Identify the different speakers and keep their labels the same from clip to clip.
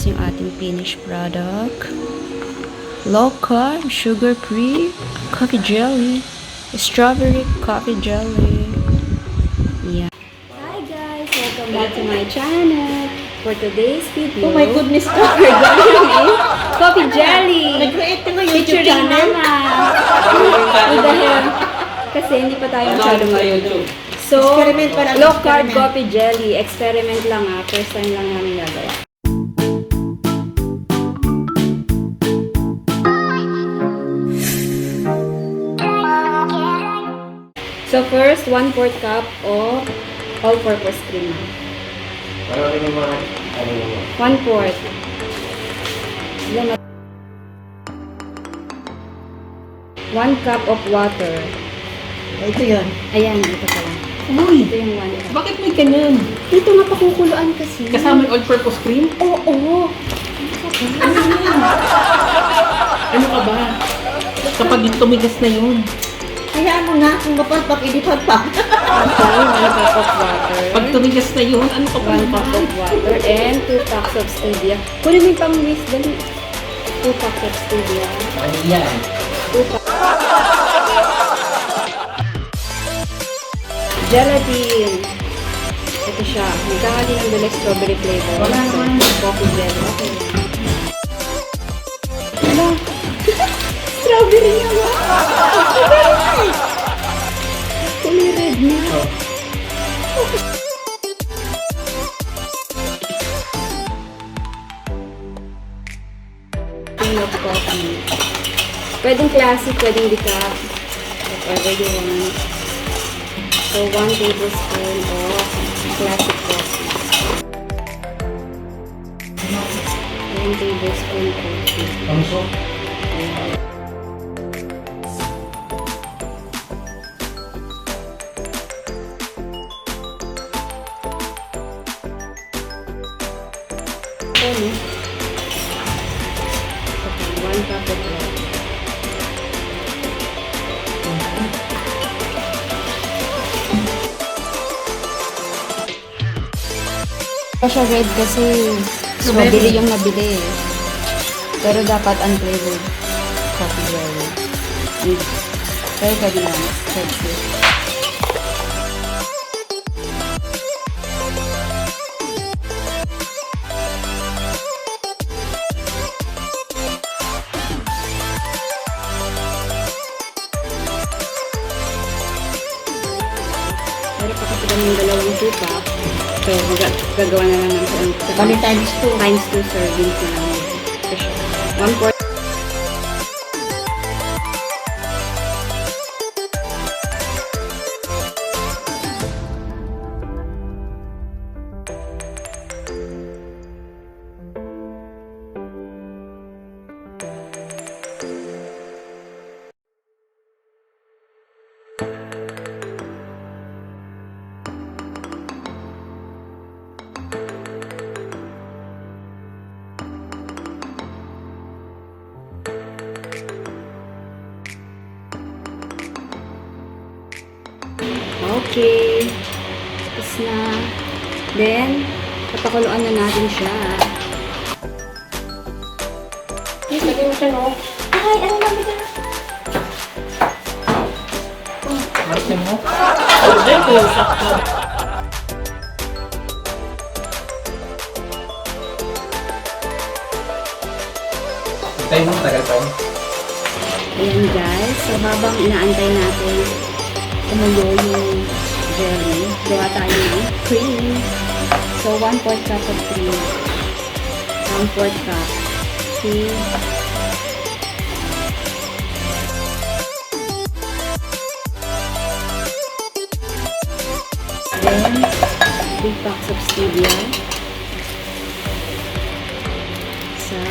Speaker 1: guys yung ating finished product. Low-carb, sugar-free, coffee jelly, strawberry coffee jelly. Yeah. Hi guys! Welcome back to my channel. For today's video,
Speaker 2: Oh my goodness,
Speaker 1: we're going coffee jelly.
Speaker 2: nag-create ka ng YouTube
Speaker 1: Featuring
Speaker 2: channel?
Speaker 1: Mama. Dahil kasi hindi pa tayo masyadong YouTube. So,
Speaker 2: Experiment pa lang,
Speaker 1: low-carb
Speaker 2: experiment.
Speaker 1: coffee jelly. Experiment lang ha. First time lang namin gagawin. So first, 1/4 cup of all-purpose cream.
Speaker 3: Marami ng mga,
Speaker 1: 1/4. Yan. 1 cup of water.
Speaker 2: Ito yun.
Speaker 1: Ayan, ito pala.
Speaker 2: Uy,
Speaker 1: Ito yung 1 cup.
Speaker 2: bakit may ganyan?
Speaker 1: Ito nga pakukuluan kasi.
Speaker 2: Kasama yung all-purpose cream?
Speaker 1: Oo.
Speaker 2: Ano ka ba? Kapag tumigas na yun.
Speaker 4: Kaya mo na, kung mapalpak, ilipad pa.
Speaker 1: Okay, 1 cup of water.
Speaker 2: Pag tumigas na yun, ano ka ba?
Speaker 1: 1 cup of water and 2 packs of stevia. Kunin mo yung pang-whisk, dali. 2 packs of stevia.
Speaker 3: ano yan?
Speaker 1: 2 packs. Gelatin. Ito siya. Magkakali ng dala strawberry flavor.
Speaker 2: Wala naman.
Speaker 1: Coffee jelly. Okay. Wala. Strawberry nga ba? Kulay red na. King of coffee. Pwedeng classic, pwedeng decaf. Whatever you want. So, 1 tablespoon of classic coffee. 1 tablespoon coffee.
Speaker 3: Pangso?
Speaker 1: Okay, 1 cup of water. Siya red kasi strawberry yung nabili. Pero dapat unflavored coffee jelly. Pero pwede lang. Pwede. Pero pa kasi kami yung dalawang tupa. So, gagawa na lang ng
Speaker 4: Bali times 2.
Speaker 1: times 2 servings na lang. Ito siya. 1/4. Okay. Tapos na. Then, papakuluan na natin siya.
Speaker 4: Yes, lagyan mo siya, no?
Speaker 1: Ay, ano namin na?
Speaker 2: Marke mo? Order ko, sakto.
Speaker 3: Tayo mo, tagal pa yun.
Speaker 1: Ayan guys. So, habang inaantay natin kumulo yung jelly, gawa tayo ng cream. So, 1/4 cup of cream. 1/4 cup. Okay. Then, 3 packs of stevia. Isa.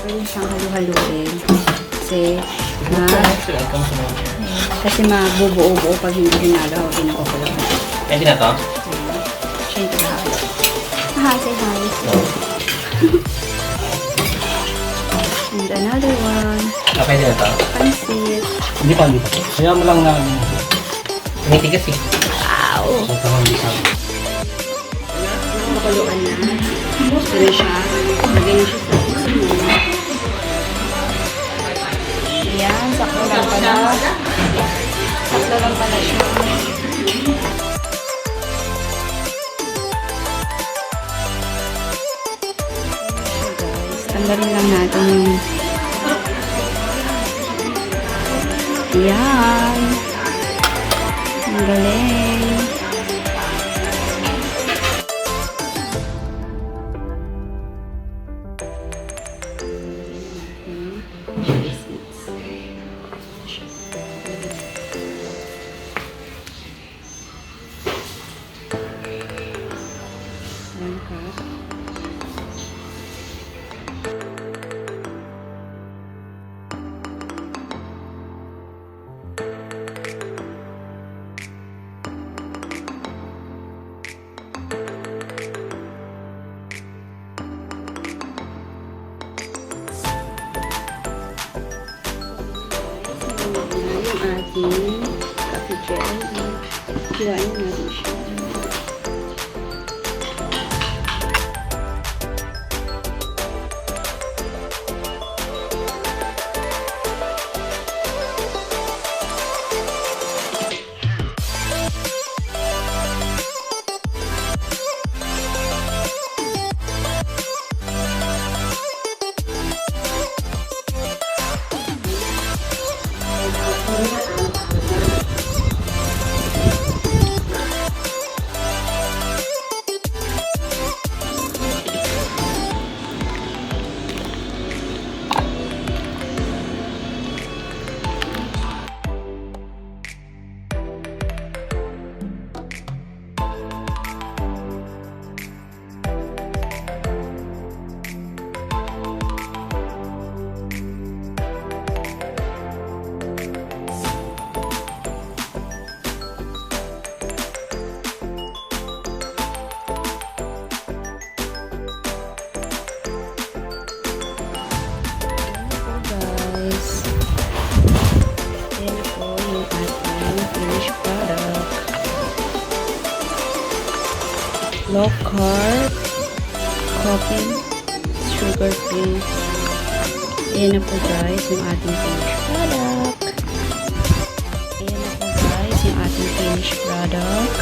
Speaker 1: Pwede siyang halu-haluin. Kasi
Speaker 2: Ito, ikaw sunod.
Speaker 1: Kasi mabubuo-buo pag hindi hinalo. Pinakukulo.
Speaker 3: Pwede na to?
Speaker 1: Siya yung tagahalo. Hi, say hi. And another one.
Speaker 3: Pwede na to?
Speaker 1: Pansit.
Speaker 2: Hindi pa. Kaya mo lang na...
Speaker 3: Tumitigas eh.
Speaker 1: Wow!
Speaker 2: So, tamang bisa.
Speaker 1: Makuluan na. Gusto na siya. Lagay na siya sa iksonmusic. Ayan, sakto lang pala. Sakto lang pala siya. Guys, tanggalin lang natin yung... Ayan. Ang galing. Chia Seeds. Low-Carb. Yung ating coffee jelly. Hiwain natin siya. Low carb, coffee, sugar free. Ayan na po guys yung ating finished product. Ayan na po guys yung ating finished product.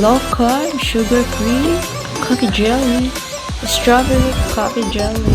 Speaker 1: Low carb, sugar free, coffee jelly, strawberry coffee jelly.